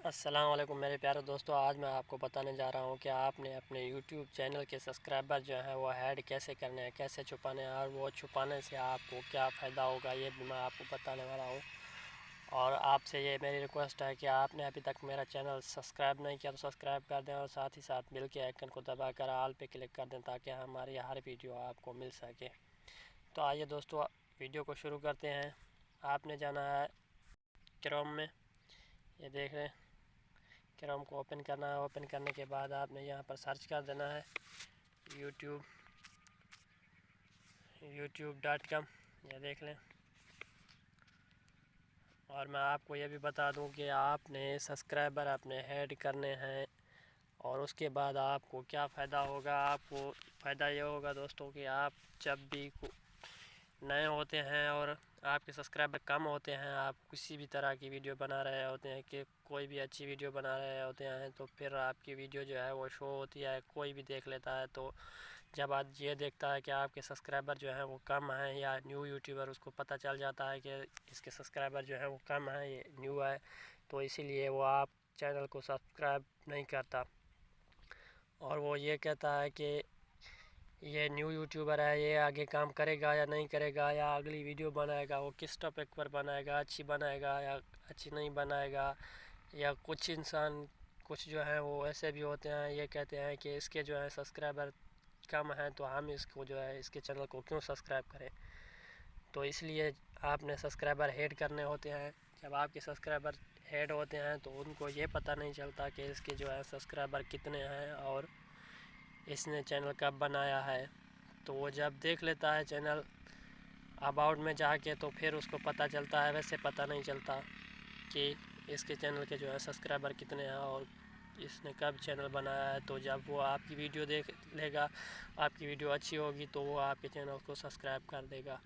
अस्सलाम वालेकुम मेरे प्यारे दोस्तों। आज मैं आपको बताने जा रहा हूँ कि आपने अपने YouTube चैनल के सब्सक्राइबर जो हैं वो ऐड कैसे करने हैं, कैसे छुपाने हैं और वो छुपाने से आपको क्या फ़ायदा होगा, ये भी मैं आपको बताने वाला हूँ। और आपसे ये मेरी रिक्वेस्ट है कि आपने अभी तक मेरा चैनल सब्सक्राइब नहीं किया तो सब्सक्राइब कर दें और साथ ही साथ बेल के आइकन को दबाकर ऑल पे क्लिक कर दें ताकि हमारी हर वीडियो आपको मिल सके। तो आइए दोस्तों, वीडियो को शुरू करते हैं। आपने जाना है क्रोम में, ये देख रहे हैं, क्रोम को ओपन करना है। ओपन करने के बाद आपने यहाँ पर सर्च कर देना है youtube.com, ये देख लें। और मैं आपको ये भी बता दूं कि आपने सब्सक्राइबर अपने ऐड करने हैं और उसके बाद आपको क्या फ़ायदा होगा। आपको फ़ायदा ये होगा दोस्तों कि आप जब भी नए होते हैं और आपके सब्सक्राइबर कम होते हैं, आप किसी भी तरह की वीडियो बना रहे होते हैं कि कोई भी अच्छी वीडियो बना रहे होते हैं, तो फिर आपकी वीडियो जो है वो शो होती है, कोई भी देख लेता है। तो जब आज ये देखता है कि आपके सब्सक्राइबर जो हैं वो कम हैं या न्यू यूट्यूबर, उसको पता चल जाता है कि इसके सब्सक्राइबर जो हैं वो कम हैं, ये न्यू है, तो इसीलिए वो आप चैनल को सब्सक्राइब नहीं करता और वो ये कहता है कि ये न्यू यूट्यूबर है, ये आगे काम करेगा या नहीं करेगा, या अगली वीडियो बनाएगा वो किस टॉपिक पर बनाएगा, अच्छी बनाएगा या अच्छी नहीं बनाएगा। या कुछ इंसान कुछ जो है वो ऐसे भी होते हैं, ये कहते हैं कि इसके जो है सब्सक्राइबर कम हैं तो हम इसको जो है इसके चैनल को क्यों सब्सक्राइब करें। तो इसलिए आपने सब्सक्राइबर ऐड करने होते हैं। जब आपके सब्सक्राइबर ऐड होते हैं तो उनको ये पता नहीं चलता कि इसके जो है सब्सक्राइबर कितने हैं और इसने चैनल कब बनाया है। तो वो जब देख लेता है चैनल अबाउट में जाके तो फिर उसको पता चलता है, वैसे पता नहीं चलता कि इसके चैनल के जो है सब्सक्राइबर कितने हैं और इसने कब चैनल बनाया है। तो जब वो आपकी वीडियो देख लेगा, आपकी वीडियो अच्छी होगी तो वो आपके चैनल को सब्सक्राइब कर देगा।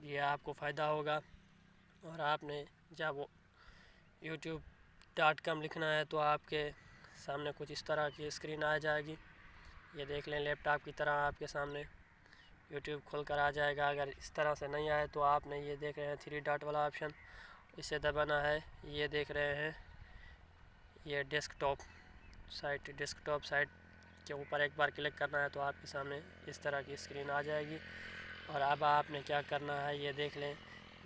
ये आपको फ़ायदा होगा। और आपने जब वो youtube.com लिखना है तो आपके सामने कुछ इस तरह की स्क्रीन आ जाएगी। ये देख लें, लैपटॉप की तरह आपके सामने यूट्यूब खोल कर आ जाएगा। अगर इस तरह से नहीं आए तो आपने ये देख रहे हैं 3 डॉट वाला ऑप्शन, इसे दबाना है। ये देख रहे हैं ये डेस्कटॉप साइट के ऊपर एक बार क्लिक करना है तो आपके सामने इस तरह की स्क्रीन आ जाएगी। और अब आपने क्या करना है, ये देख लें,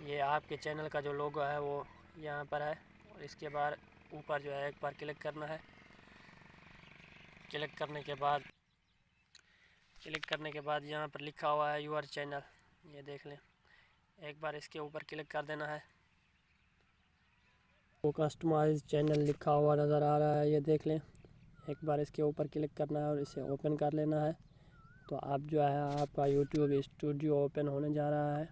ये आपके चैनल का जो लोगो है वो यहाँ पर है और इसके बाद ऊपर जो है एक बार क्लिक करना है। क्लिक करने के बाद यहाँ पर लिखा हुआ है यूर चैनल, ये देख लें, एक बार इसके ऊपर क्लिक कर देना है। वो कस्टमाइज चैनल लिखा हुआ नज़र आ रहा है, ये देख लें, एक बार इसके ऊपर क्लिक करना है और इसे ओपन कर लेना है। तो अब जो है आपका यूट्यूब स्टूडियो ओपन होने जा रहा है।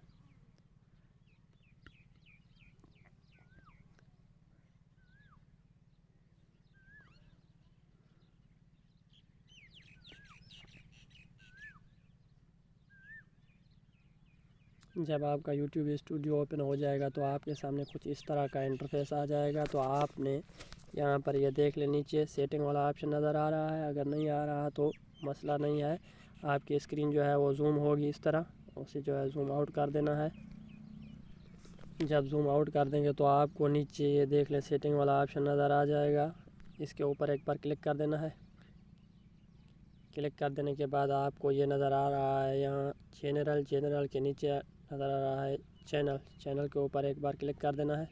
जब आपका यूट्यूब स्टूडियो ओपन हो जाएगा तो आपके सामने कुछ इस तरह का इंटरफेस आ जाएगा। तो आपने यहाँ पर ये देख लें, नीचे सेटिंग वाला ऑप्शन नज़र आ रहा है। अगर नहीं आ रहा तो मसला नहीं है, आपकी स्क्रीन जो है वो जूम होगी इस तरह, उसे जो है जूम आउट कर देना है। जब जूम आउट कर देंगे तो आपको नीचे ये देख लें सेटिंग वाला ऑप्शन नज़र आ जाएगा, इसके ऊपर एक बार क्लिक कर देना है। क्लिक कर देने के बाद आपको ये नज़र आ रहा है यहाँ चैनल के नीचे नज़र आ रहा है चैनल के ऊपर एक बार क्लिक कर देना है।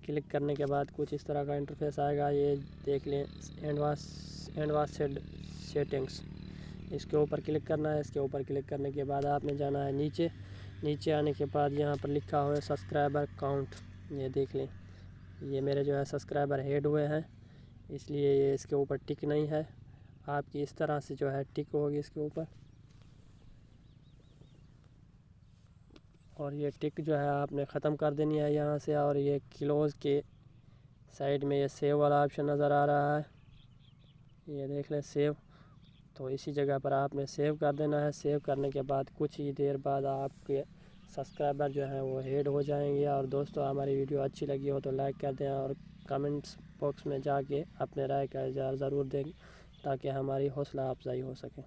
क्लिक करने के बाद कुछ इस तरह का इंटरफेस आएगा, ये देख लें एडवांस सेटिंग्स, इसके ऊपर क्लिक करना है। इसके ऊपर क्लिक करने के बाद आपने जाना है नीचे आने के बाद यहाँ पर लिखा हुआ है सब्सक्राइबर काउंट, ये देख लें, ये मेरे जो है सब्सक्राइबर ऐड हुए हैं, इसलिए ये इसके ऊपर टिक नहीं है। आपकी इस तरह से जो है टिक होगी इसके ऊपर, और ये टिक जो है आपने ख़त्म कर देनी है यहाँ से। और ये क्लोज़ के साइड में ये सेव वाला ऑप्शन नज़र आ रहा है, ये देख लें सेव, तो इसी जगह पर आपने सेव कर देना है। सेव करने के बाद कुछ ही देर बाद आपके सब्सक्राइबर जो हैं वो ऐड हो जाएंगे। और दोस्तों, हमारी वीडियो अच्छी लगी हो तो लाइक कर दें और कमेंट्स बॉक्स में जाके अपने राय का इज़हार ज़रूर दें ताकि हमारी हौसला अफजाई हो सके।